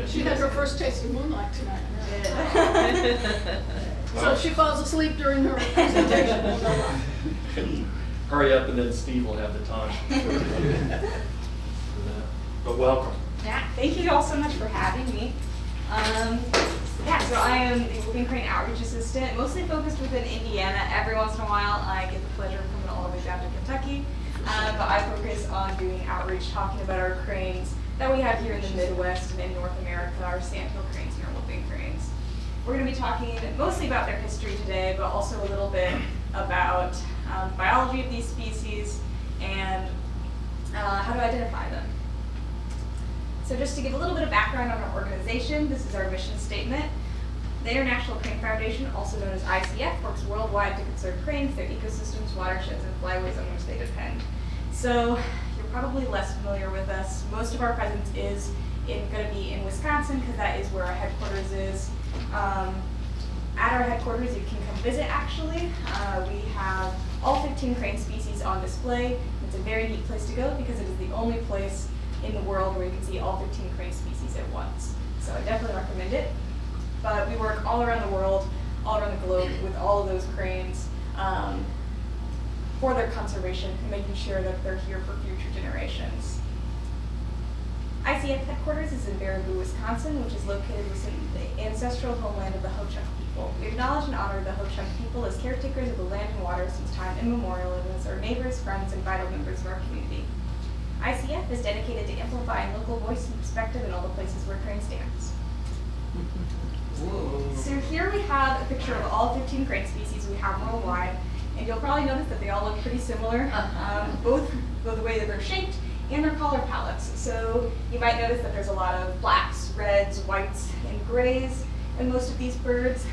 She had her first taste of moonlight tonight. So Well, she falls asleep during her presentation. hurry up and then Steve will have the time for that. But welcome. Yeah, thank you all so much for having me. So I am the Whooping Crane Outreach Assistant, mostly focused within Indiana. Every once in a while, I get the pleasure of coming all the way down to Kentucky. But I focus on doing outreach, talking about our cranes that we have here in the Midwest and in North America, our Sandhill cranes and our whooping cranes. We're going to be talking mostly about their history today, but also a little bit about the biology of these species and how to identify them. So just to give a little bit of background on our organization, this is our mission statement. The International Crane Foundation, also known as ICF, works worldwide to conserve cranes, their ecosystems, watersheds, and flyways on which they depend. So you're probably less familiar with us. Most of our presence is going to be in Wisconsin, because that is where our headquarters is. At our headquarters, you can come visit, actually. We have all 15 crane species on display. It's a very neat place to go because it is the only place in the world where you can see all 15 crane species at once. So I definitely recommend it. But we work all around the world, all around the globe with all of those cranes for their conservation and making sure that they're here for future generations. ICF headquarters is in Baraboo, Wisconsin, which is located within the ancestral homeland of the Ho-Chunk people. We acknowledge and honor the Ho-Chunk people as caretakers of the land and water since time immemorial and as our neighbors, friends, and vital members of our community. ICF is dedicated to amplifying local voice and perspective in all the places where crane stands. Whoa. So here we have a picture of all 15 crane species we have worldwide, and you'll probably notice that they all look pretty similar, both the way that they're shaped and their color palettes. So you might notice that there's a lot of blacks, reds, whites, and grays in most of these birds.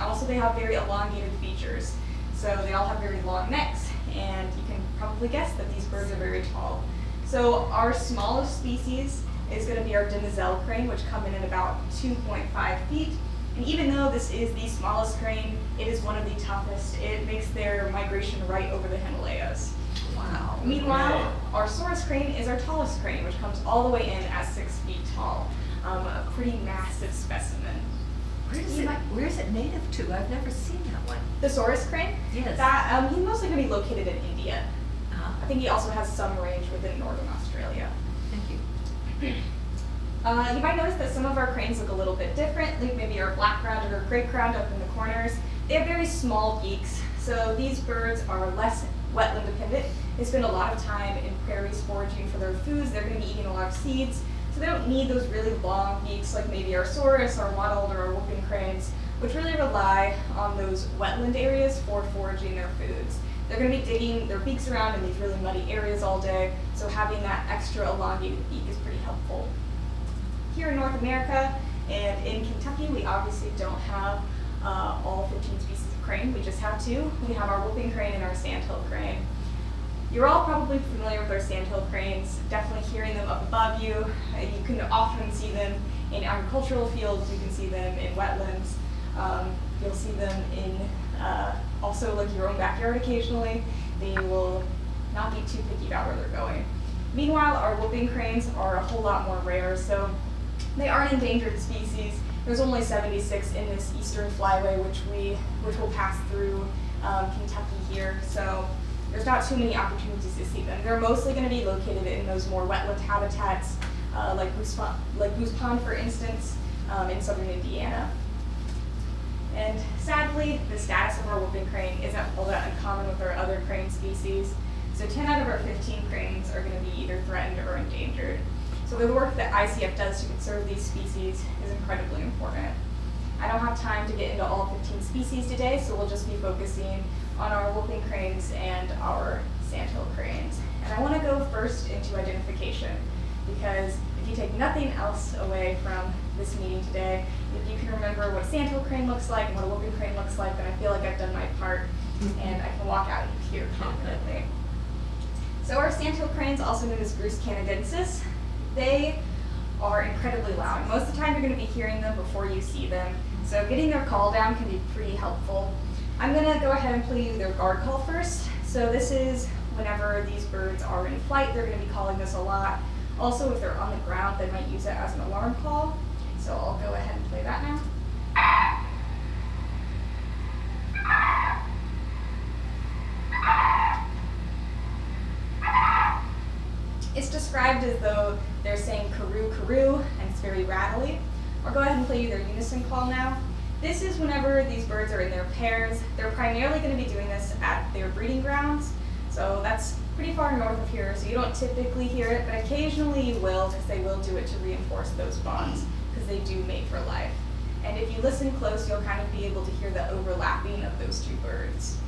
Also, they have very elongated features. So they all have very long necks, and you can probably guess that these birds are very tall. So our smallest species is going to be our demoiselle crane, which come in at about 2.5 feet. And even though this is the smallest crane, it is one of the toughest. It makes their migration right over the Himalayas. Wow. Meanwhile, our Saurus crane is our tallest crane, which comes all the way in at 6 feet tall. A pretty massive specimen. Where is it native to? I've never seen that one. The Saurus crane? Yes. That, he's mostly going to be located in India. Uh-huh. I think he also has some range within northern Australia. Thank you. You might notice that some of our cranes look a little bit different, like maybe our black crowned or gray crowned up in the corners. They have very small beaks, so these birds are less wetland dependent. They spend a lot of time in prairies foraging for their foods. They're going to be eating a lot of seeds, so they don't need those really long beaks like maybe our Saurus, our mottled, or our whooping cranes, which really rely on those wetland areas for foraging their foods. They're going to be digging their beaks around in these really muddy areas all day, so having that extra elongated beak is pretty helpful. Here in North America and in Kentucky, we obviously don't have all 15 species of crane. We just have two. We have our whooping crane and our sandhill crane. You're all probably familiar with our sandhill cranes, definitely hearing them up above you. You can often see them in agricultural fields. You can see them in wetlands. You'll see them in also like your own backyard occasionally. They will not be too picky about where they're going. Meanwhile, our whooping cranes are a whole lot more rare, so they are an endangered species. There's only 76 in this eastern flyway, which will pass through Kentucky here, so there's not too many opportunities to see them. They're mostly going to be located in those more wetland habitats, like Goose Pond, for instance, in southern Indiana. And sadly, the status of our whooping crane isn't all that uncommon with our other crane species. So 10 out of our 15 cranes are going to be either threatened or endangered. So the work that ICF does to conserve these species is incredibly important. I don't have time to get into all 15 species today, so we'll just be focusing on our whooping cranes and our sandhill cranes. And I want to go first into identification, because if you take nothing else away from this meeting today, if you can remember what a sandhill crane looks like and what a whooping crane looks like, then I feel like I've done my part and I can walk out of here confidently. So our sandhill cranes, also known as Grus canadensis, they are incredibly loud. Most of the time you're going to be hearing them before you see them, so getting their call down can be pretty helpful. I'm going to go ahead and play you their guard call first. So this is whenever these birds are in flight, they're going to be calling this a lot. Also, if they're on the ground, they might use it as an alarm call. described as though they're saying karoo karoo, and it's very rattly. I'll go ahead and play you their unison call now. This is whenever these birds are in their pairs. They're primarily going to be doing this at their breeding grounds, so that's pretty far north of here, so you don't typically hear it, but occasionally you will, because they will do it to reinforce those bonds, because they do mate for life. And if you listen close, you'll kind of be able to hear the overlapping of those two birds.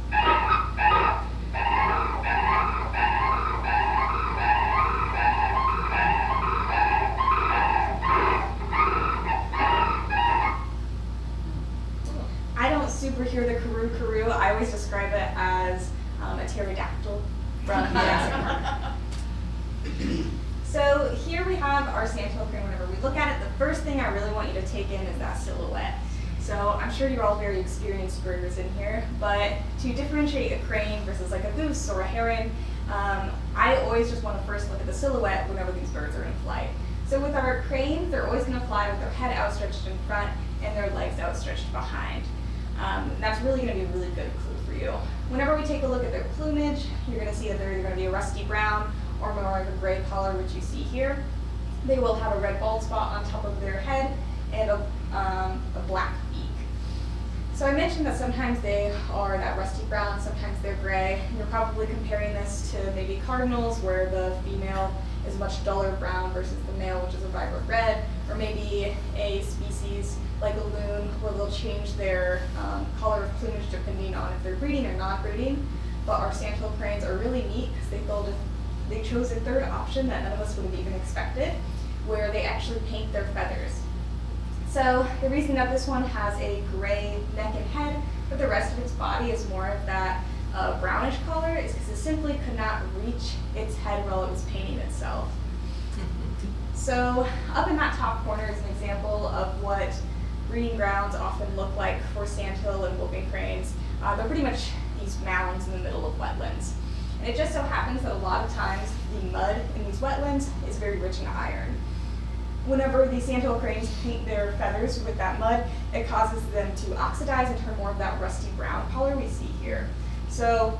I don't super hear the karoo karoo. I always describe it as a pterodactyl from Jurassic Park. So here we have our sandhill crane. Whenever we look at it, the first thing I really want you to take in is that silhouette. So I'm sure you're all very experienced birders in here, but to differentiate a crane versus like a goose or a heron, I always just want to first look at the silhouette whenever these birds are in flight. So with our cranes, they're always going to fly with their head outstretched in front and their legs outstretched behind. That's really going to be a really good clue for you. Whenever we take a look at their plumage, you're going to see that they're either going to be a rusty brown or more of a gray color, which you see here. They will have a red bald spot on top of their head and a black beak. So I mentioned that sometimes they are that rusty brown, sometimes they're gray. You're probably comparing this to maybe cardinals, where the female is much duller brown versus the male, which is a vibrant red, or maybe a species like a loon, where they'll change their color of plumage depending on if they're breeding or not breeding. But our sandhill cranes are really neat because they chose a third option that none of us would have even expected, where they actually paint their feathers. So the reason that this one has a gray neck and head, but the rest of its body is more of that brownish color, is because it simply could not reach its head while it was painting itself. So up in that top corner is an example of what breeding grounds often look like for sandhill and whooping cranes. They're pretty much these mounds in the middle of wetlands. And it just so happens that a lot of times the mud in these wetlands is very rich in iron. Whenever the sandhill cranes paint their feathers with that mud, it causes them to oxidize and turn more of that rusty brown color we see here. So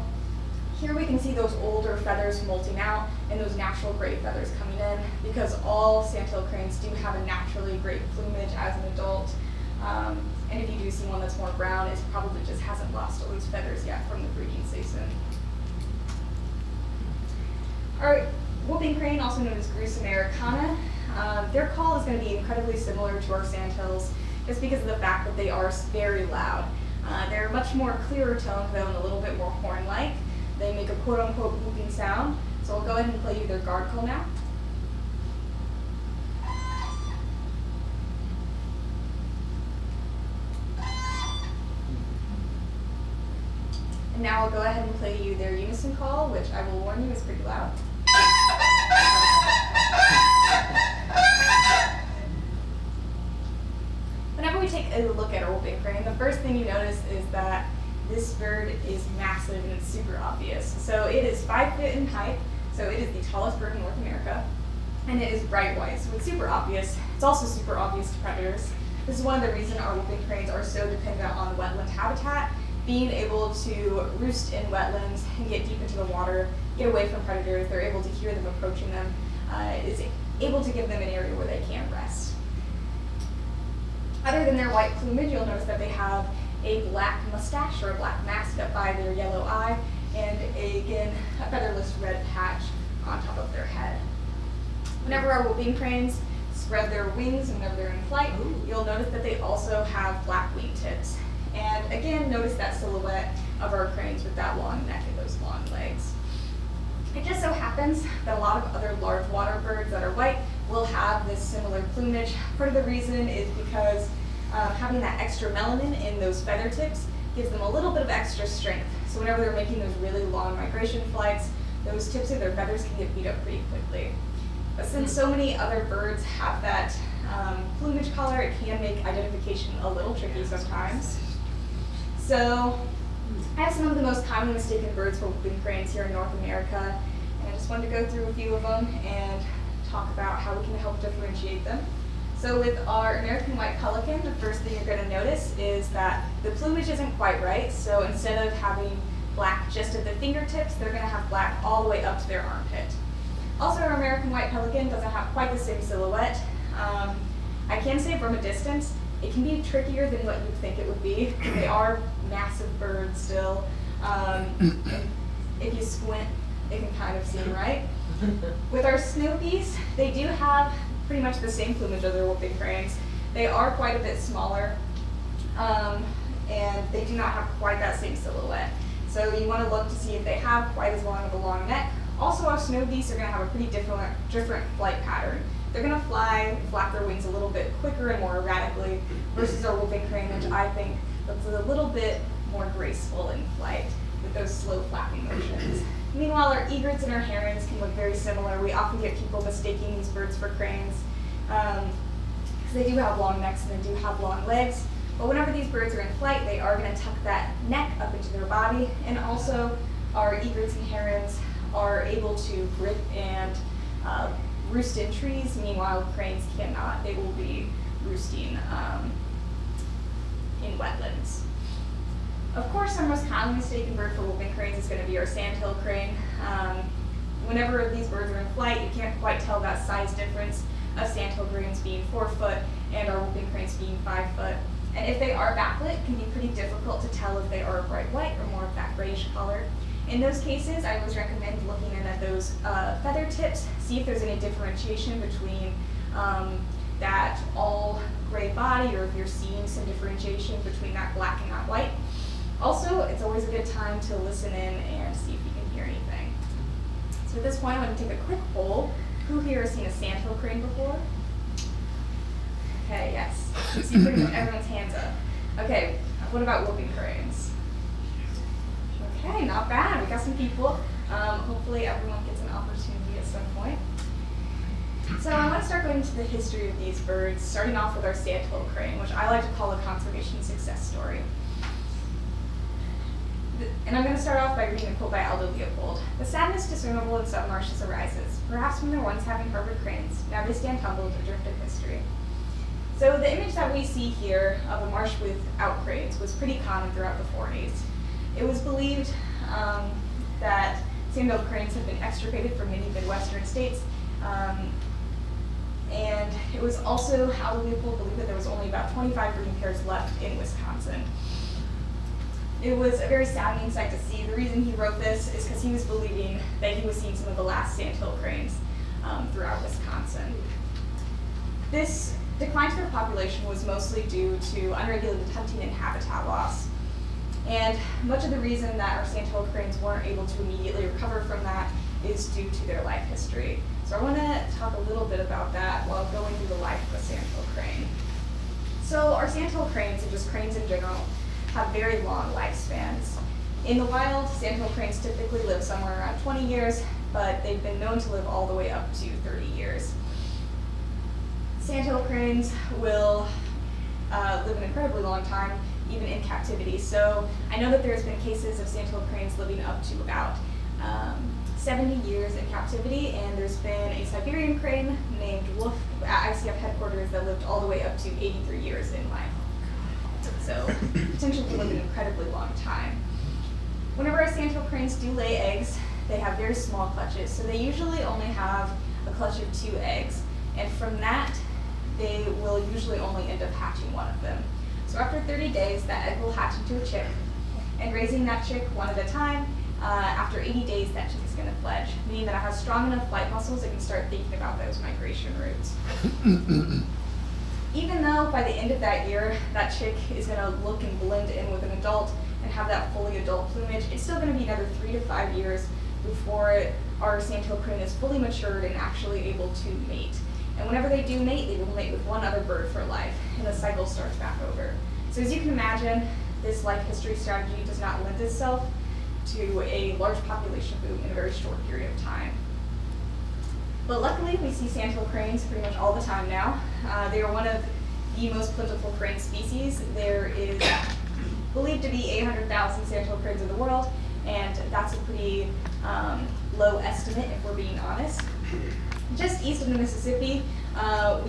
here we can see those older feathers molting out and those natural gray feathers coming in, because all sandhill cranes do have a naturally gray plumage as an adult. And if you do see one that's more brown, it probably just hasn't lost all those feathers yet from the breeding season. Our whooping crane, also known as Grus americana, their call is going to be incredibly similar to our sandhills, just because of the fact that they are very loud. They're much more clearer toned though, and a little bit more horn-like. They make a quote-unquote whooping sound. So I'll go ahead and play you their guard call now. And now I'll go ahead and play you their unison call, which I will warn you is pretty loud. Whenever we take a look at our whooping crane, the first thing you notice is that this bird is massive and it's super obvious. So it is 5 feet in height, so it is the tallest bird in North America, and it is bright white, so it's super obvious. It's also super obvious to predators. This is one of the reasons our whooping cranes are so dependent on wetland habitat. Being able to roost in wetlands and get deep into the water, get away from predators, they're able to hear them approaching them, is able to give them an area where they can rest. Other than their white plumage, you'll notice that they have a black mustache or a black mask up by their yellow eye, and again, a featherless red patch on top of their head. Whenever our whooping cranes spread their wings and whenever they're in flight, you'll notice that they also have black wing tips. And again, notice that silhouette of our cranes with that long neck and those long legs. It just so happens that a lot of other large water birds that are white will have this similar plumage. Part of the reason is because having that extra melanin in those feather tips gives them a little bit of extra strength. So whenever they're making those really long migration flights, those tips of their feathers can get beat up pretty quickly. But since so many other birds have that plumage color, it can make identification a little tricky sometimes. So I have some of the most commonly mistaken birds for whooping cranes here in North America, and I just wanted to go through a few of them and talk about how we can help differentiate them. So with our American white pelican, the first thing you're going to notice is that the plumage isn't quite right. So instead of having black just at the fingertips, they're going to have black all the way up to their armpit. Also, our American white pelican doesn't have quite the same silhouette. I can say from a distance, it can be trickier than what you'd think it would be. They are massive birds still. And if you squint, it can kind of seem right. With our snow geese, they do have pretty much the same plumage as their whooping cranes. They are quite a bit smaller, and they do not have quite that same silhouette. So you want to look to see if they have quite as long of a long neck. Also, our snow geese are going to have a pretty different flight pattern. They're going to flap their wings a little bit quicker and more erratically, versus our whooping crane, which I think looks a little bit more graceful in flight with those slow flapping motions. Meanwhile, our egrets and our herons can look very similar. We often get people mistaking these birds for cranes because they do have long necks and they do have long legs. But whenever these birds are in flight, they are going to tuck that neck up into their body. And also, our egrets and herons are able to grip and roost in trees. Meanwhile, cranes cannot. They will be roosting in wetlands. Of course, our most commonly mistaken bird for whooping cranes is going to be our sandhill crane. Whenever these birds are in flight, you can't quite tell that size difference of sandhill cranes being 4 foot and our whooping cranes being 5 foot. And if they are backlit, it can be pretty difficult to tell if they are a bright white or more of that grayish color. In those cases, I always recommend looking in at those feather tips, see if there's any differentiation between that all gray body, or if you're seeing some differentiation between that black and that white. Also, it's always a good time to listen in and see if you can hear anything. So at this point, I'm going to take a quick poll. Who here has seen a sandhill crane before? Okay, yes. You see pretty much everyone's hands up. Okay, what about whooping cranes? Okay, not bad. We got some people. Hopefully everyone gets an opportunity at some point. So I want to start going into the history of these birds, starting off with our sandhill crane, which I like to call a conservation success story. And I'm going to start off by reading a quote by Aldo Leopold. "The sadness discernible in some marshes arises, perhaps from their once having harbored cranes, now they stand tumbled adrift of history." So the image that we see here of a marsh without cranes was pretty common throughout the 40s. It was believed that sandhill cranes had been extirpated from many Midwestern states, and it was also Aldo Leopold believed that there was only about 25 breeding pairs left in Wisconsin. It was a very saddening sight to see. The reason he wrote this is because he was believing that he was seeing some of the last sandhill cranes throughout Wisconsin. This decline to their population was mostly due to unregulated hunting and habitat loss. And much of the reason that our sandhill cranes weren't able to immediately recover from that is due to their life history. So I want to talk a little bit about that while going through the life of a sandhill crane. So our sandhill cranes, and just cranes in general, have very long lifespans. In the wild, sandhill cranes typically live somewhere around 20 years, but they've been known to live all the way up to 30 years. Sandhill cranes will live an incredibly long time, even in captivity. So I know that there's been cases of sandhill cranes living up to about 70 years in captivity, and there's been a Siberian crane named Wolf at ICF headquarters that lived all the way up to 83 years in life. So potentially live an incredibly long time. Whenever our sandhill cranes do lay eggs, they have very small clutches. So they usually only have a clutch of 2 eggs. And from that, they will usually only end up hatching one of them. So after 30 days, that egg will hatch into a chick. And raising that chick one at a time, after 80 days, that chick is going to fledge, meaning that it has strong enough flight muscles it can start thinking about those migration routes. Even though by the end of that year, that chick is going to look and blend in with an adult and have that fully adult plumage, it's still going to be another 3 to 5 years before our sandhill crane is fully matured and actually able to mate. And whenever they do mate, they will mate with one other bird for life, and the cycle starts back over. So as you can imagine, this life history strategy does not lend itself to a large population boom in a very short period of time. But luckily, we see sandhill cranes pretty much all the time now. They are one of the most plentiful crane species. There is believed to be 800,000 sandhill cranes in the world, and that's a pretty low estimate if we're being honest. Just east of the Mississippi,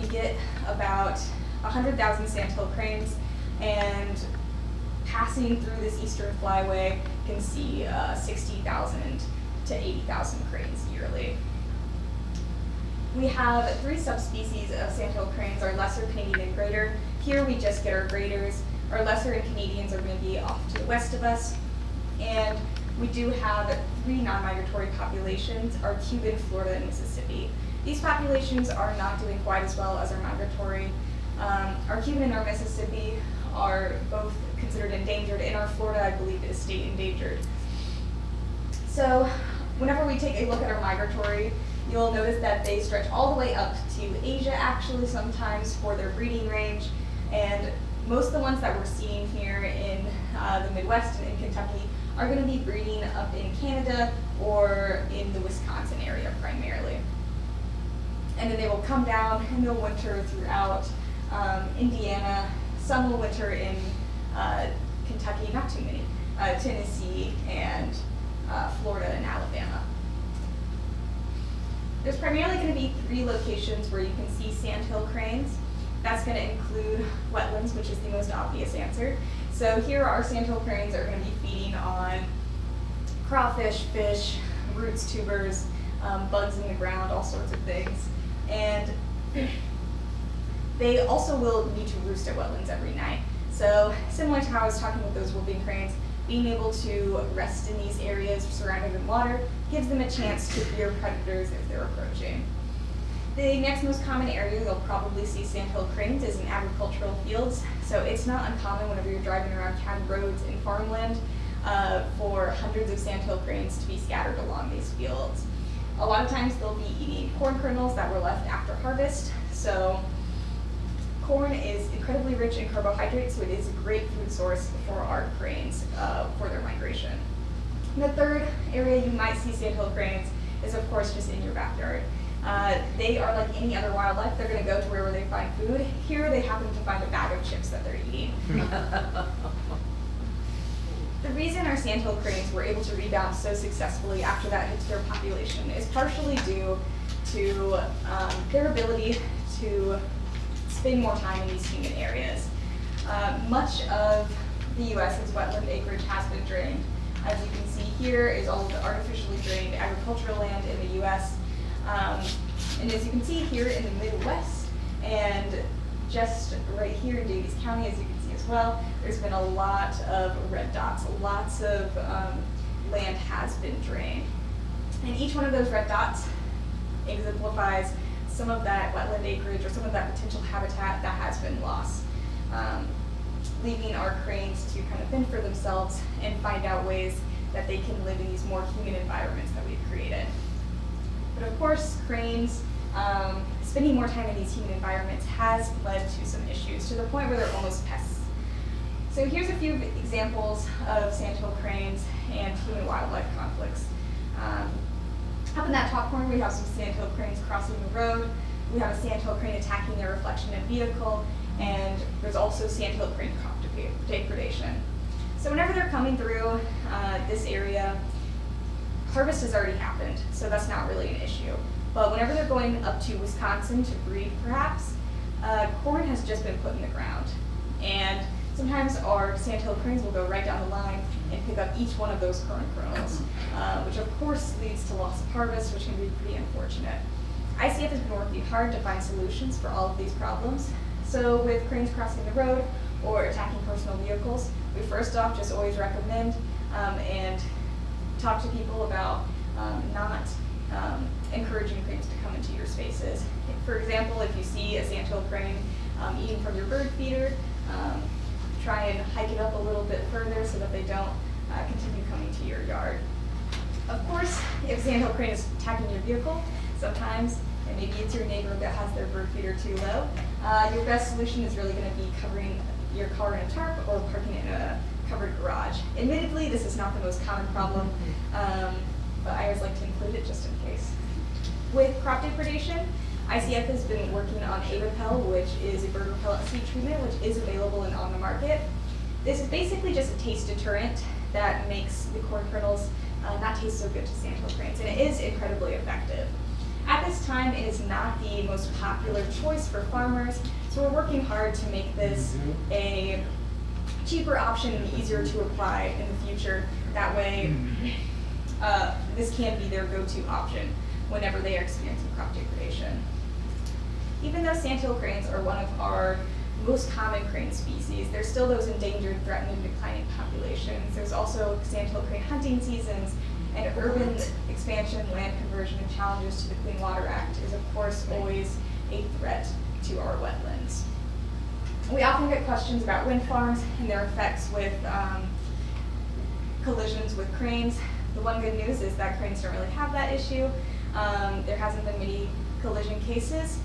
we get about 100,000 sandhill cranes, and passing through this eastern flyway can see 60,000 to 80,000 cranes yearly. We have 3 subspecies of sandhill cranes, our lesser Canadian and greater. Here we just get our graders. Our lesser and Canadians are going to be off to the west of us. And we do have 3 non-migratory populations, our Cuban, Florida, and Mississippi. These populations are not doing quite as well as our migratory. Our Cuban and our Mississippi are both considered endangered, and our Florida, I believe, is state endangered. So whenever we take a look at our migratory, you'll notice that they stretch all the way up to Asia, actually, sometimes for their breeding range. And most of the ones that we're seeing here in the Midwest and in Kentucky are going to be breeding up in Canada or in the Wisconsin area primarily. And then they will come down and they'll winter throughout Indiana. Some will winter in Kentucky, not too many, Tennessee and Florida and Alabama. There's primarily going to be 3 locations where you can see sandhill cranes. That's going to include wetlands, which is the most obvious answer. So here our sandhill cranes are going to be feeding on crawfish, fish, roots, tubers, bugs in the ground, all sorts of things. And they also will need to roost at wetlands every night. So similar to how I was talking with those whooping cranes, being able to rest in these areas surrounded in water gives them a chance to fear predators if they're approaching. The next most common area you'll probably see sandhill cranes is in agricultural fields. So it's not uncommon whenever you're driving around county roads and farmland for hundreds of sandhill cranes to be scattered along these fields. A lot of times they'll be eating corn kernels that were left after harvest. So corn is incredibly rich in carbohydrates, so it is a great food source for our cranes for their migration. And the third area you might see sandhill cranes is, of course, just in your backyard. They are like any other wildlife. They're going to go to wherever they find food. Here they happen to find a bag of chips that they're eating. The reason our sandhill cranes were able to rebound so successfully after that hit their population is partially due to their ability to spend more time in these humid areas. Much of the U.S.'s wetland acreage has been drained. As you can see here is all of the artificially drained agricultural land in the U.S. And as you can see here in the Midwest and just right here in Davies County, as you can see as well, there's been a lot of red dots. Lots of land has been drained. And each one of those red dots exemplifies some of that wetland acreage or some of that potential habitat that has been lost, leaving our cranes to kind of fend for themselves and find out ways that they can live in these more humid environments that we've created. But of course, cranes spending more time in these humid environments has led to some issues, to the point where they're almost pests. So here's a few examples of sandhill cranes and human-wildlife conflicts. Up in that top corner, we have some sandhill cranes crossing the road. We have a sandhill crane attacking their reflection in a vehicle, and there's also sandhill crane crop degradation. So whenever they're coming through this area, harvest has already happened, so that's not really an issue. But whenever they're going up to Wisconsin to breed, perhaps, corn has just been put in the ground. And sometimes our sandhill cranes will go right down the line and pick up each one of those corn kernels, which of course leads to loss of harvest, which can be pretty unfortunate. ICF has been working hard to find solutions for all of these problems. So with cranes crossing the road or attacking personal vehicles, we first off just always recommend and talk to people about not encouraging cranes to come into your spaces. For example, if you see a sandhill crane eating from your bird feeder, try and hike it up a little bit further so that they don't continue coming to your yard. Of course, if a sandhill crane is attacking your vehicle, sometimes, and maybe it's your neighbor that has their bird feeder too low, your best solution is really going to be covering your car in a tarp or parking it in a covered garage. Admittedly, this is not the most common problem, but I always like to include it just in case. With crop degradation, ICF has been working on Avipel, which is a bird repellent seed treatment, which is available and on the market. This is basically just a taste deterrent that makes the corn kernels not taste so good to sandhill cranes, and it is incredibly effective. At this time, it is not the most popular choice for farmers, so we're working hard to make this a cheaper option and easier to apply in the future. That way, this can be their go-to option. whenever they are experiencing crop degradation. Even though sandhill cranes are one of our most common crane species, there's still those endangered, threatened, and declining populations. There's also sandhill crane hunting seasons, and urban expansion, land conversion, and challenges to the Clean Water Act is, of course, always a threat to our wetlands. We often get questions about wind farms and their effects with collisions with cranes. The one good news is that cranes don't really have that issue. There hasn't been many collision cases.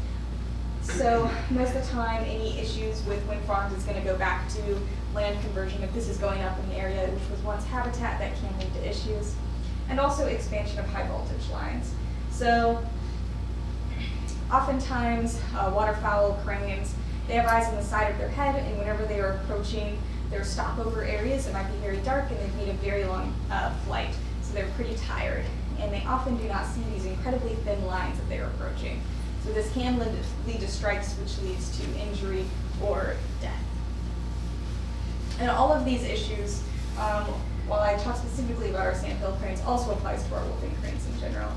So most of the time, any issues with wind farms is going to go back to land conversion if this is going up in the area which was once habitat that can lead to issues, and also expansion of high voltage lines. So oftentimes, waterfowl cranes, they have eyes on the side of their head, and whenever they are approaching their stopover areas, it might be very dark and they've made a very long flight, so they're pretty tired. And they often do not see these incredibly thin lines that they're approaching. So this can lead to strikes, which leads to injury or death. And all of these issues, while I talk specifically about our sandhill cranes, also applies to our whooping cranes in general.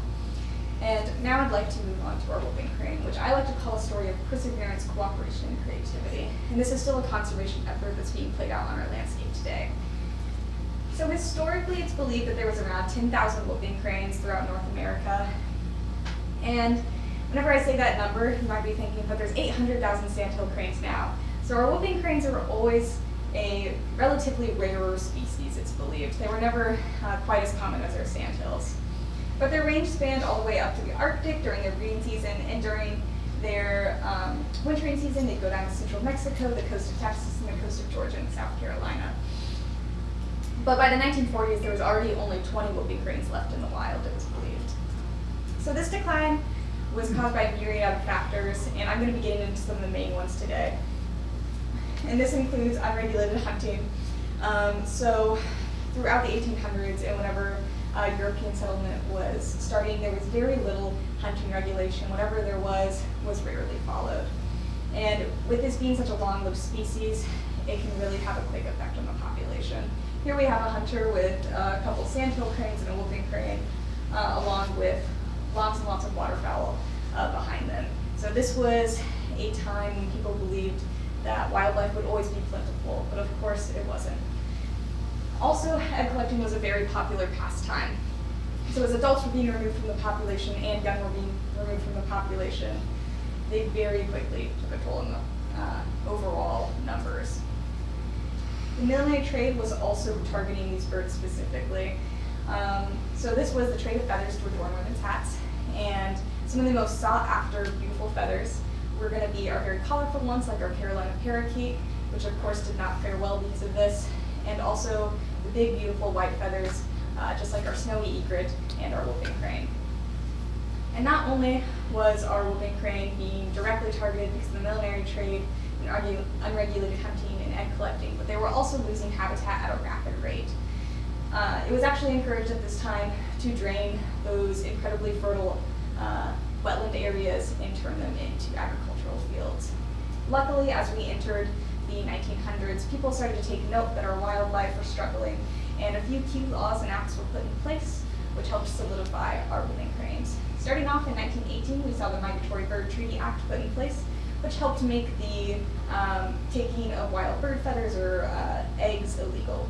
And now I'd like to move on to our whooping crane, which I like to call a story of perseverance, cooperation, and creativity. And this is still a conservation effort that's being played out on our landscape today. So historically, it's believed that there was around 10,000 whooping cranes throughout North America. And whenever I say that number, you might be thinking, but there's 800,000 sandhill cranes now. So our whooping cranes are always a relatively rarer species, it's believed. They were never quite as common as our sandhills. But their range spanned all the way up to the Arctic during their breeding season, and during their wintering season, they'd go down to central Mexico, the coast of Texas, and the coast of Georgia and South Carolina. But by the 1940s, there was already only 20 whooping cranes left in the wild, it was believed. So this decline was caused by a myriad of factors, and I'm going to be getting into some of the main ones today. And this includes unregulated hunting. So throughout the 1800s, and whenever European settlement was starting, there was very little hunting regulation. Whatever there was rarely followed. And with this being such a long-lived species, it can really have a quick effect on the population. Here we have a hunter with a couple sandhill cranes and a whooping crane, along with lots and lots of waterfowl behind them. So this was a time when people believed that wildlife would always be plentiful, but of course it wasn't. Also, egg collecting was a very popular pastime. So as adults were being removed from the population and young were being removed from the population, they very quickly took a toll on the overall numbers. The millinery trade was also targeting these birds specifically. So this was the trade of feathers to adorn women's hats, and some of the most sought after beautiful feathers were going to be our very colorful ones, like our Carolina parakeet, which of course did not fare well because of this, and also the big beautiful white feathers, just like our snowy egret and our whooping crane. And not only was our whooping crane being directly targeted because of the millinery trade and unregulated hunting and egg collecting, but they were also losing habitat at a rapid rate. It was actually encouraged at this time to drain those incredibly fertile wetland areas and turn them into agricultural fields. Luckily, as we entered the 1900s, people started to take note that our wildlife were struggling, and a few key laws and acts were put in place, which helped solidify our whooping cranes. Starting off in 1918, we saw the Migratory Bird Treaty Act put in place, which helped make the taking of wild bird feathers or eggs illegal.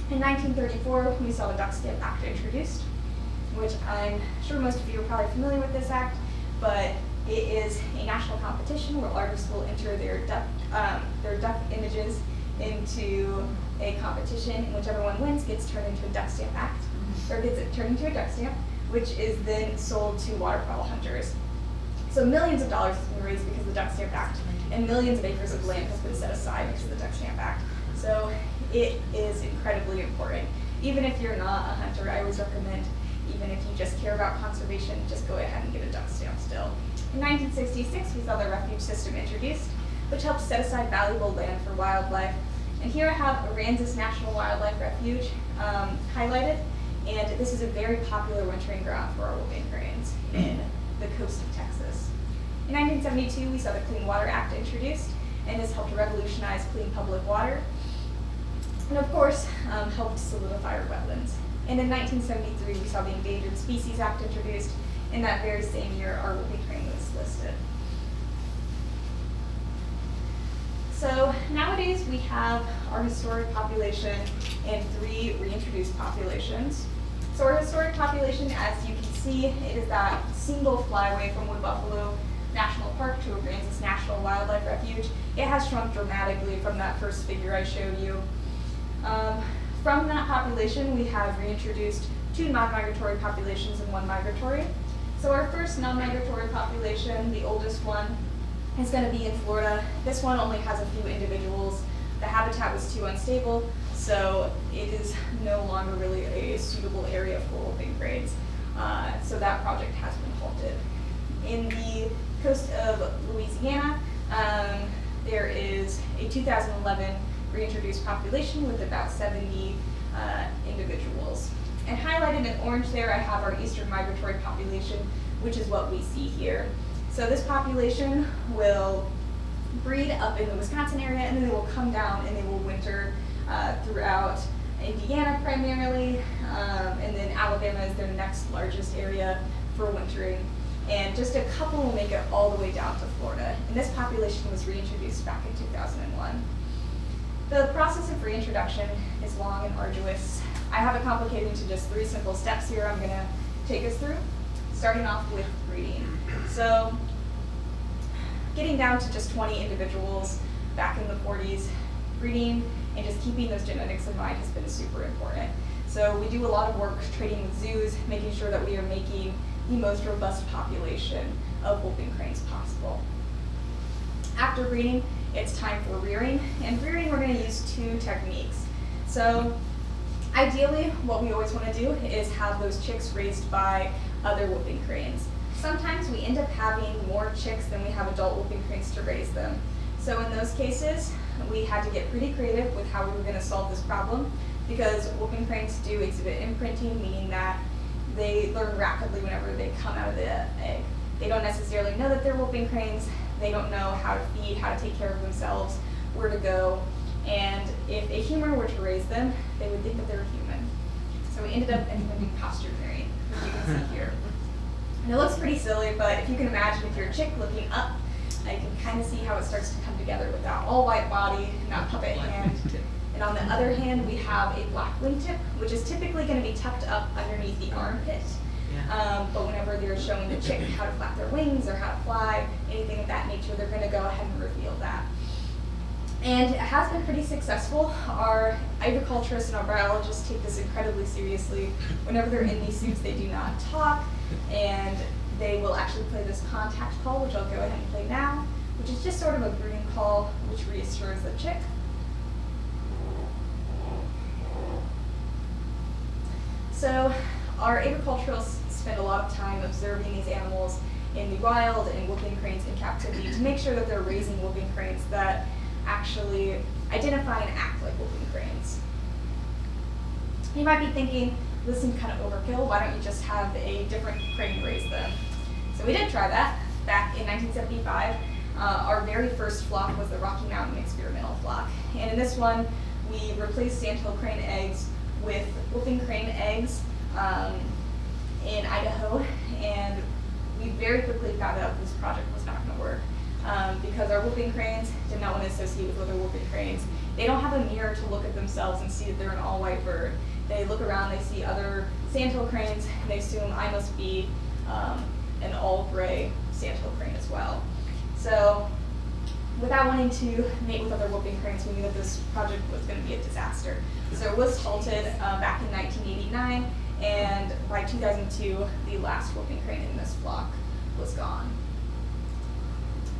In 1934, we saw the Duck Stamp Act introduced, which I'm sure most of you are probably familiar with this act, but it is a national competition where artists will enter their duck images into a competition, and whichever one wins gets turned into a duck stamp act, or gets it turned into a duck stamp, which is then sold to waterfowl hunters. So millions of dollars has been raised because of the Duck Stamp Act, and millions of acres of land has been set aside because of the Duck Stamp Act. So it is incredibly important. Even if you're not a hunter, I always recommend, even if you just care about conservation, just go ahead and get a duck stamp still. In 1966, we saw the refuge system introduced, which helped set aside valuable land for wildlife. And here I have Aransas National Wildlife Refuge highlighted, and this is a very popular wintering ground for our whooping cranes in the coast of Texas. In 1972, we saw the Clean Water Act introduced, and this helped revolutionize clean public water, and of course, helped solidify our wetlands. And in 1973, we saw the Endangered Species Act introduced, in that very same year our whooping crane was listed. So nowadays we have our historic population and 3 reintroduced populations. So our historic population, as you can see, it is that single flyway from Wood Buffalo National Park to Aransas National Wildlife Refuge. It has shrunk dramatically from that first figure I showed you. From that population, we have reintroduced 2 non-migratory populations and 1 migratory. So our first non-migratory population, the oldest one, is going to be in Florida. This one only has a few individuals. The habitat was too unstable, so it is no longer really a suitable area for whooping cranes. So that project has been halted. In the coast of Louisiana, there is a 2011 reintroduced population with about 70 individuals. And highlighted in orange there, I have our eastern migratory population, which is what we see here. So this population will breed up in the Wisconsin area, and then they will come down and they will winter throughout Indiana primarily, and then Alabama is their next largest area for wintering. And just a couple will make it all the way down to Florida. And this population was reintroduced back in 2001. The process of reintroduction is long and arduous. I have it complicated into just 3 simple steps here I'm going to take us through, starting off with breeding. So getting down to just 20 individuals back in the 40s, breeding and just keeping those genetics in mind has been super important. So we do a lot of work trading with zoos, making sure that we are making the most robust population of whooping cranes possible. After breeding, it's time for rearing, and rearing we're going to use 2 techniques. So ideally, what we always want to do is have those chicks raised by other whooping cranes. Sometimes we end up having more chicks than we have adult whooping cranes to raise them. So in those cases, we had to get pretty creative with how we were going to solve this problem, because whooping cranes do exhibit imprinting, meaning that they learn rapidly whenever they come out of the egg. They don't necessarily know that they're whooping cranes. They don't know how to feed, how to take care of themselves, where to go. And if a human were to raise them, they would think that they were human. So we ended up implementing posture rearing, which you can see here. And it looks pretty silly, but if you can imagine if you're a chick looking up, you can kind of see how it starts to come together with that all-white body and that puppet hand. And on the other hand, we have a black wingtip, which is typically going to be tucked up underneath the armpit. But whenever they're showing the chick how to flap their wings or how to fly, anything of that nature, they're going to go ahead and reveal that. And it has been pretty successful. Our agriculturists and our biologists take this incredibly seriously. Whenever they're in these suits, they do not talk, and they will actually play this contact call, which I'll go ahead and play now, which is just sort of a brooding call, which reassures the chick. So our agriculturalists spend a lot of time observing these animals in the wild and whooping cranes in captivity to make sure that they're raising whooping cranes that actually identify and act like whooping cranes. You might be thinking, this seems kind of overkill, why don't you just have a different crane raise them? So we did try that back in 1975. Our very first flock was the Rocky Mountain experimental flock. And in this one, we replaced Sandhill crane eggs with whooping crane eggs in Idaho, and we very quickly found out this project was not going to work because our whooping cranes did not want to associate with other whooping cranes. They don't have a mirror to look at themselves and see that they're an all-white bird. They look around, they see other Sandhill cranes, and they assume I must be an all-gray Sandhill crane as well. So without wanting to mate with other whooping cranes, we knew that this project was going to be a disaster. So it was halted back in 1989, and by 2002, the last whooping crane in this flock was gone.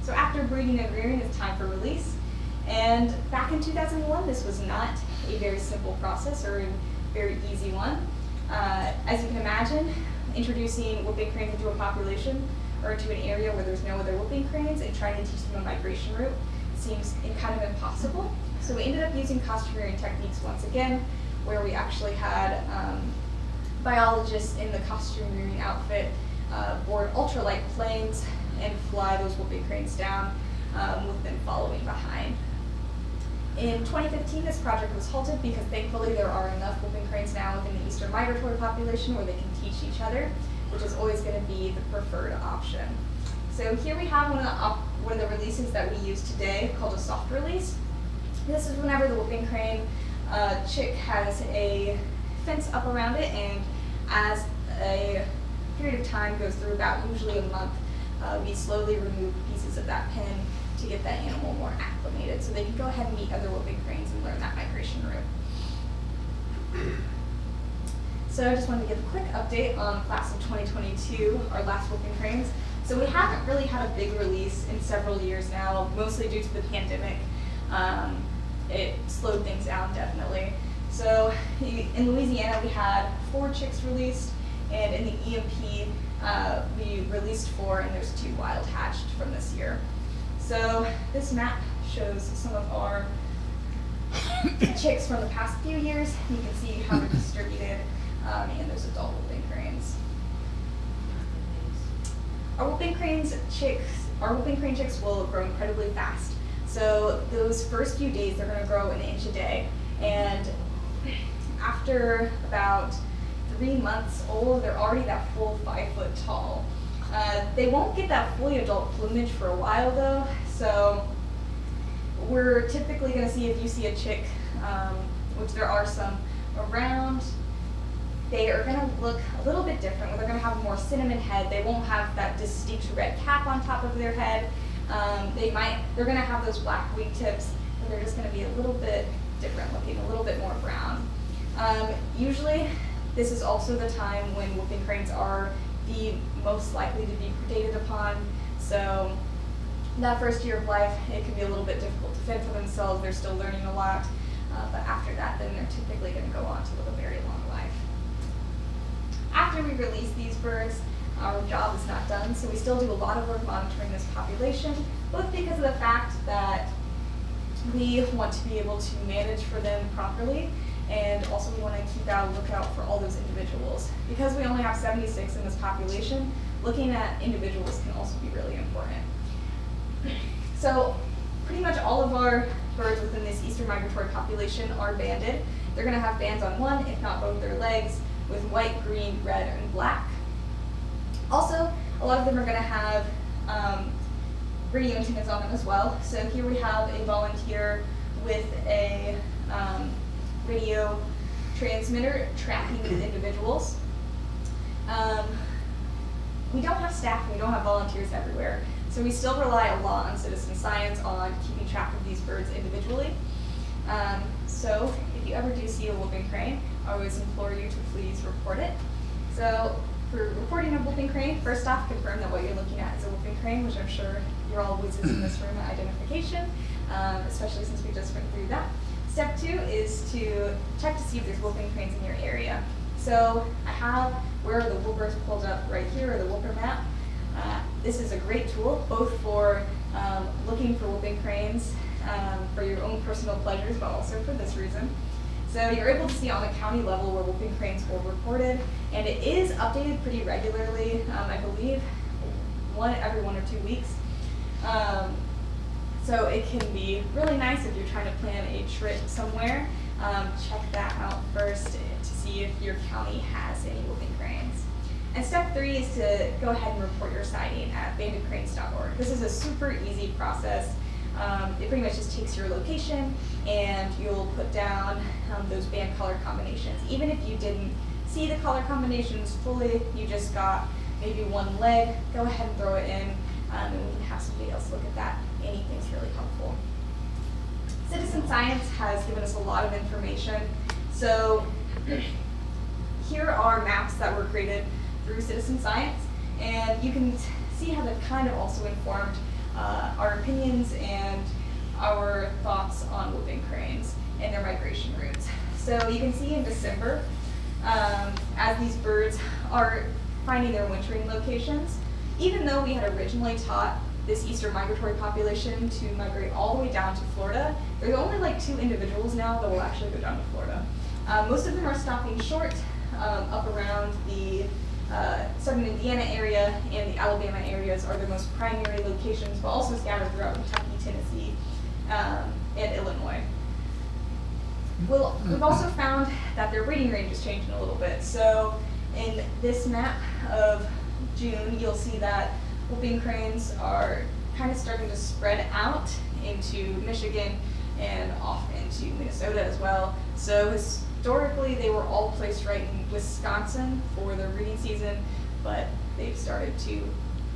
So after breeding and rearing, it's time for release. And back in 2001, this was not a very simple process or a very easy one. As you can imagine, introducing whooping cranes into a population or into an area where there's no other whooping cranes and trying to teach them a migration route seems kind of impossible. So we ended up using costume rearing techniques once again, where we actually had biologists in the costume rearing outfit board ultralight planes and fly those whooping cranes down with them following behind. In 2015, this project was halted because thankfully there are enough whooping cranes now within the eastern migratory population where they can teach each other. which is always going to be the preferred option. So here we have one of the releases that we use today called a soft release. This is whenever the whooping crane chick has a fence up around it, and as a period of time goes through, about usually a month, we slowly remove pieces of that pen to get that animal more acclimated so they can go ahead and meet other whooping cranes and learn that migration route. So I just wanted to give a quick update on class of 2022, our last whooping cranes. So we haven't really had a big release in several years now, mostly due to the pandemic. It slowed things down definitely. So in Louisiana we had 4 chicks released, and in the EMP we released 4, and there's 2 wild hatched from this year. So this map shows some of our chicks from the past few years. You can see how they're distributed, and there's adult whooping cranes. Our whooping crane chicks will grow incredibly fast. So those first few days, they're going to grow an inch a day, and after about 3 months old, they're already that full 5 foot tall. They won't get that fully adult plumage for a while though, so we're typically going to see, if you see a chick, which there are some around, they are going to look a little bit different. They're going to have a more cinnamon head. They won't have that distinct red cap on top of their head. They're going to have those black wingtips, but they're just going to be a little bit different looking, a little bit more brown. Usually, this is also the time when whooping cranes are the most likely to be predated upon. So that first year of life, it can be a little bit difficult to fend for themselves. They're still learning a lot, but after that, then they're typically going to go on to live a very long life. After we release these birds, our job is not done, so we still do a lot of work monitoring this population, both because of the fact that we want to be able to manage for them properly, and also we want to keep out a lookout for all those individuals. Because we only have 76 in this population, looking at individuals can also be really important. So pretty much all of our birds within this eastern migratory population are banded. They're going to have bands on one, if not both their legs, with white, green, red, and black. Also, a lot of them are going to have radio antennas on them as well. So here we have a volunteer with a radio transmitter tracking these individuals. We don't have staff, we don't have volunteers everywhere, so we still rely a lot on citizen science on keeping track of these birds individually. So if you ever do see a whooping crane, I always implore you to please report it. So for reporting a whooping crane, first off, confirm that what you're looking at is a whooping crane, which I'm sure you're all wizards in this room at identification, especially since we just went through that. Step 2 is to check to see if there's whooping cranes in your area. So I have where the whoopers pulled up right here, or the whooper map. This is a great tool, both for looking for whooping cranes for your own personal pleasures, but also for this reason. So you're able to see on the county level where whooping cranes were reported, and it is updated pretty regularly, I believe every 1 or 2 weeks. So it can be really nice if you're trying to plan a trip somewhere. Check that out first to see if your county has any whooping cranes. And step 3 is to go ahead and report your sighting at bandedcranes.org. This is a super easy process. It pretty much just takes your location, and you'll put down those band color combinations. Even if you didn't see the color combinations fully, you just got maybe one leg, go ahead and throw it in, and we can have somebody else look at that. Anything's really helpful. Citizen science has given us a lot of information. So here are maps that were created through citizen science, and you can see how they've kind of also informed our opinions and our thoughts on whooping cranes and their migration routes. So you can see in December, as these birds are finding their wintering locations, even though we had originally taught this eastern migratory population to migrate all the way down to Florida, there's only like 2 individuals now that will actually go down to Florida. Most of them are stopping short up around the southern Indiana area, and the Alabama areas are the most primary locations, but also scattered throughout Kentucky, Tennessee, and Illinois. We've also found that their breeding range is changing a little bit. So in this map, of June, you'll see that whooping cranes are kind of starting to spread out into Michigan and off into Minnesota as well. So historically, they were all placed right in Wisconsin for their breeding season, but they've started to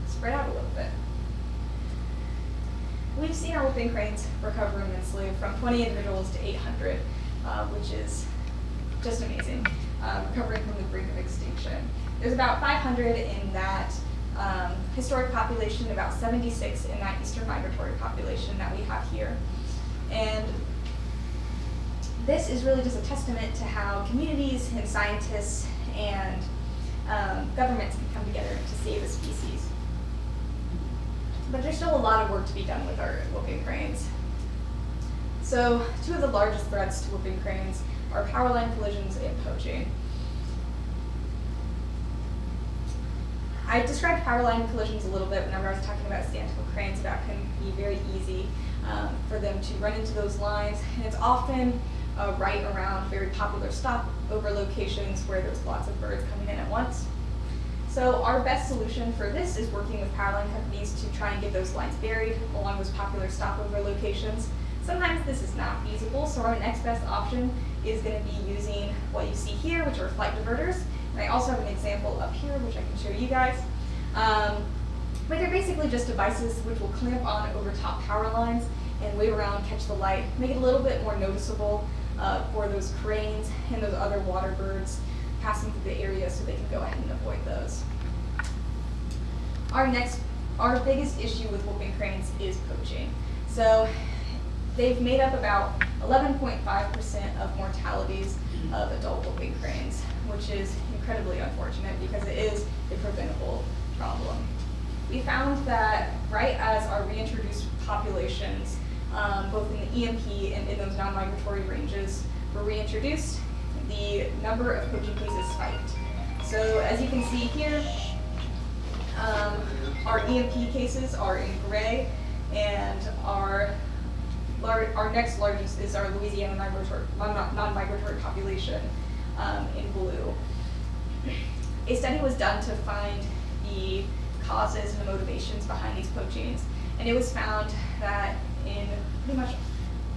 spread out a little bit. We've seen our whooping cranes recover immensely from 20 individuals to 800, which is just amazing, recovering from the brink of extinction. There's about 500 in that historic population, about 76 in that eastern migratory population that we have here. And this is really just a testament to how communities and scientists and governments can come together to save a species. But there's still a lot of work to be done with our whooping cranes. So, two of the largest threats to whooping cranes are power line collisions and poaching. I described power line collisions a little bit whenever I was talking about Sandhill cranes, about it can be very easy for them to run into those lines, and it's often right around very popular stopover locations where there's lots of birds coming in at once. So our best solution for this is working with power line companies to try and get those lines buried along those popular stopover locations. Sometimes this is not feasible, so our next best option is going to be using what you see here, which are flight diverters. And I also have an example up here, which I can show you guys. But they're basically just devices which will clamp on over top power lines and wave around, catch the light, make it a little bit more noticeable for those cranes and those other water birds passing through the area, so they can go ahead and avoid those. Our biggest issue with whooping cranes is poaching. So they've made up about 11.5% of mortalities of adult whooping cranes, which is incredibly unfortunate because it is a preventable problem. We found that right as our reintroduced populations, both in the EMP and in those non-migratory ranges, were reintroduced, the number of poaching cases spiked. So as you can see here, our EMP cases are in gray, and our next largest is our Louisiana non-migratory population in blue. A study was done to find the causes and the motivations behind these poachings, and it was found that in pretty much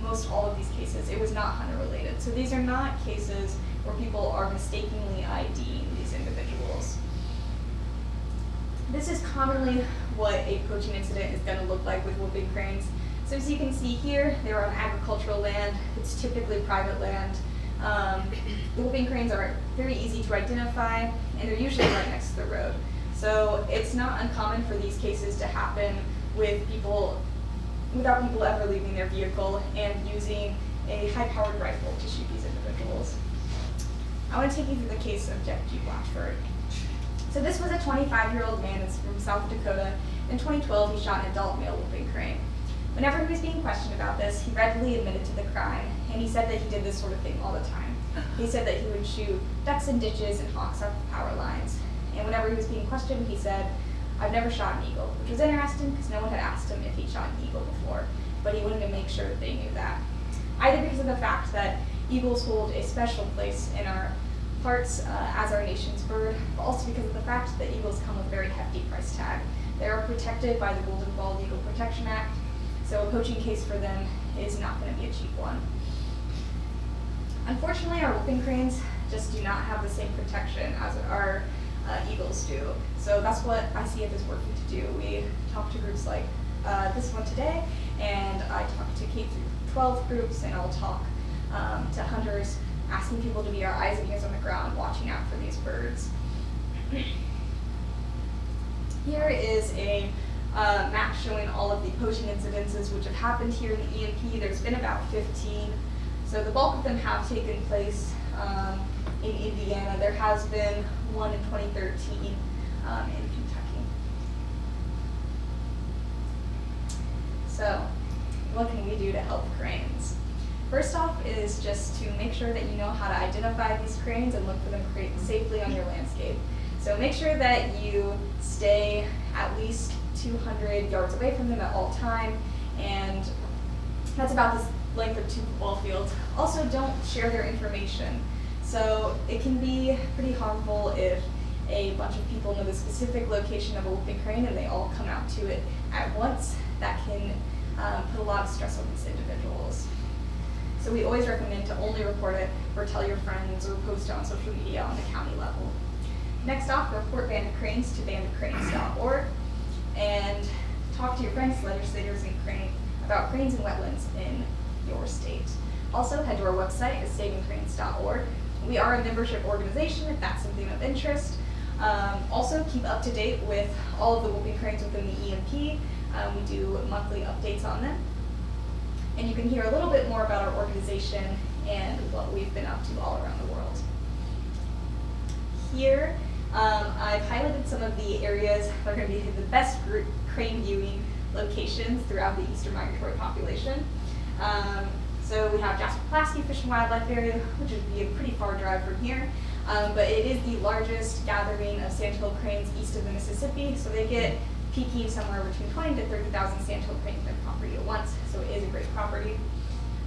most all of these cases, it was not hunter related. So these are not cases where people are mistakenly IDing these individuals. This is commonly what a poaching incident is going to look like with whooping cranes. So as you can see here, they're on agricultural land. It's typically private land. The whooping cranes are very easy to identify, and they're usually right next to the road. So it's not uncommon for these cases to happen with people, without people ever leaving their vehicle and using a high-powered rifle to shoot these individuals. I want to take you through the case of Jeff G. Blatchford. So this was a 25-year-old man that's from South Dakota. In 2012, he shot an adult male whooping crane. Whenever he was being questioned about this, he readily admitted to the crime, and he said that he did this sort of thing all the time. He said that he would shoot ducks in ditches and hawks off the power lines. And whenever he was being questioned, he said, "I've never shot an eagle," which was interesting because no one had asked him if he'd shot an eagle before, but he wanted to make sure that they knew that. Either because of the fact that eagles hold a special place in our hearts as our nation's bird, but also because of the fact that eagles come with a very hefty price tag. They are protected by the Golden Bald Eagle Protection Act, so a poaching case for them is not going to be a cheap one. Unfortunately, our whooping cranes just do not have the same protection as our eagles do. So that's what ICF is working to do. We talk to groups like this one today, and I talk to K-12 groups, and I'll talk to hunters, asking people to be our eyes and ears on the ground, watching out for these birds. Here is a map showing all of the poaching incidences which have happened here in the EMP. There's been about 15. So the bulk of them have taken place in Indiana. There has been one in 2013 in Kentucky. So what can we do to help cranes? First off is just to make sure that you know how to identify these cranes and look for them safely on your landscape. So make sure that you stay at least 200 yards away from them at all time, and that's about the length of 2 football fields. Also, don't share their information. So it can be pretty harmful if a bunch of people know the specific location of a whooping crane and they all come out to it at once, that can put a lot of stress on these individuals. So we always recommend to only report it or tell your friends or post it on social media on the county level. Next off, report banded cranes to bandedcranes.org and talk to your friends, legislators, and about cranes and wetlands in your state. Also, head to our website at savingcranes.org. We are a membership organization if that's something of interest. Also, keep up to date with all of the whooping cranes within the EMP. We do monthly updates on them. And you can hear a little bit more about our organization and what we've been up to all around the world. Here, I've highlighted some of the areas that are going to be the best crane viewing locations throughout the eastern migratory population. So we have Jasper Pulaski Fish and Wildlife Area, which would be a pretty far drive from here, but it is the largest gathering of sandhill cranes east of the Mississippi, so they get peaking somewhere between 20 to 30,000 sandhill cranes in their property at once, so it is a great property.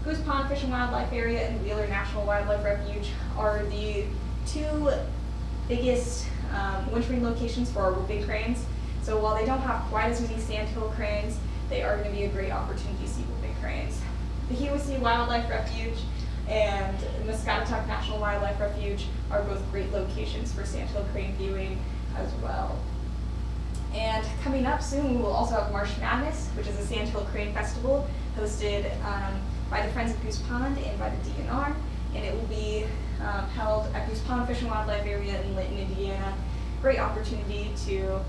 Goose Pond Fish and Wildlife Area and Wheeler National Wildlife Refuge are the two biggest wintering locations for our whooping cranes. So while they don't have quite as many sandhill cranes, they are going to be a great opportunity to see whooping cranes. The Hiwassee Wildlife Refuge and Muscatatuck National Wildlife Refuge are both great locations for sandhill crane viewing as well. And coming up soon, we will also have Marsh Madness, which is a Sandhill Crane Festival hosted by the Friends of Goose Pond and by the DNR, and it will be held at Goose Pond Fish and Wildlife Area in Linton, Indiana. Great opportunity to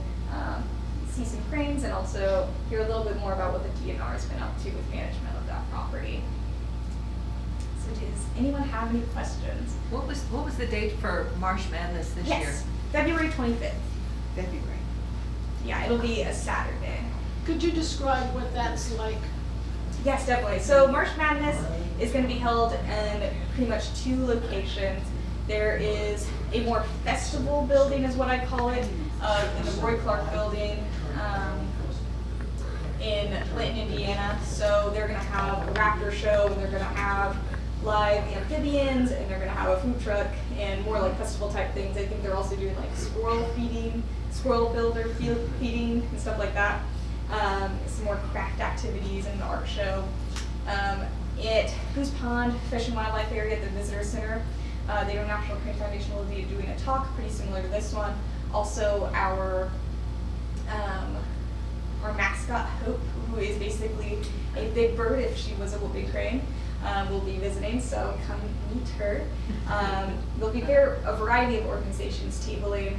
see some cranes and also hear a little bit more about what the DNR has been up to with management of that property. So does anyone have any questions? What was the date for Marsh Madness this year? Yes, February 25th. February. Yeah, it'll be a Saturday. Could you describe what that's like? Yes, definitely. So Marsh Madness is going to be held in pretty much two locations. There is a more festival building, is what I call it, in the Roy Clark building in Linton, Indiana. So they're going to have a raptor show, and they're going to have live amphibians, and they're going to have a food truck and more like festival type things. I think they're also doing like squirrel feeding, squirrel builder feeding and stuff like that. Some more craft activities and an art show. At Goose Pond Fish and Wildlife Area at the Visitor Center, the International Crane Foundation will be doing a talk pretty similar to this one. Also, our mascot Hope, who is basically a big bird if she was a whooping crane, will be visiting, so come meet her. There'll be a variety of organizations tabling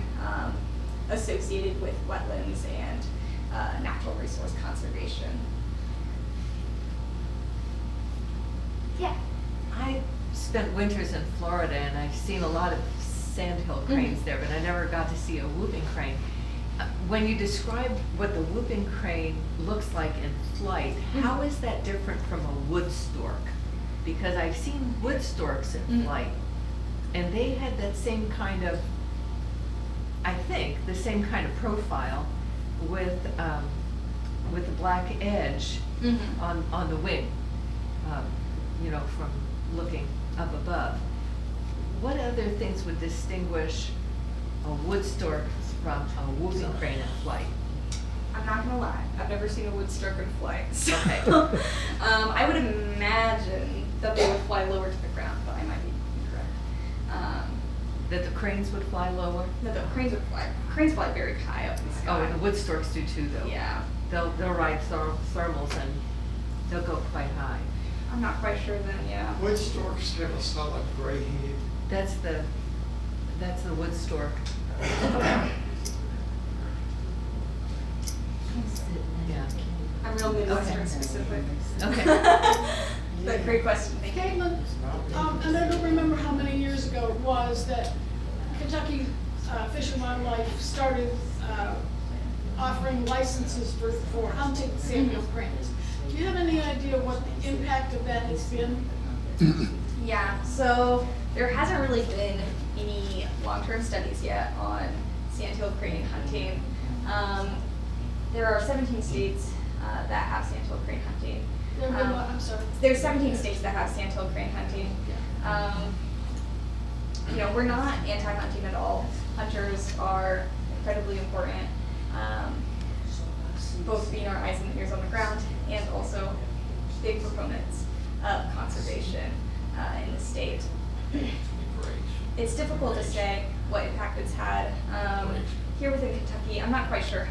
associated with wetlands and natural resource conservation. Yeah. I spent winters in Florida and I've seen a lot of sandhill cranes there, but I never got to see a whooping crane. When you described what the whooping crane looks like in flight, how is that different from a wood stork? Because I've seen wood storks in flight, and they had that same kind of, I think, the same kind of profile with the black edge on the wing, you know, from looking up above. What other things would distinguish a wood stork from a whooping crane in flight? I'm not gonna lie, I've never seen a wood stork in flight. So Okay. I would imagine that they would fly lower to the ground, but I might be incorrect. That the cranes would fly lower? No, the cranes would fly. Cranes fly very high up in the sky. Oh, and the wood storks do too, though. Yeah. They'll ride thermals and they'll go quite high. I'm not quite sure then, yeah. Wood storks have a solid gray head. That's the wood stork. Yeah. I'm real Midwestern Okay. specific. Okay. But great question, thank you. Katelyn, and I don't remember how many years ago it was that Kentucky Fish and Wildlife started offering licenses for hunting sandhill cranes. Do you have any idea what the impact of that has been? Yeah, so there hasn't really been any long-term studies yet on sandhill crane hunting. There are 17 states that have sandhill crane hunting. I'm sorry. There's 17 states that have sandhill crane hunting. You know, we're not anti-hunting at all. Hunters are incredibly important, both being our eyes and ears on the ground and also big proponents of conservation in the state. It's difficult to say what impact it's had. Here within Kentucky, I'm not quite sure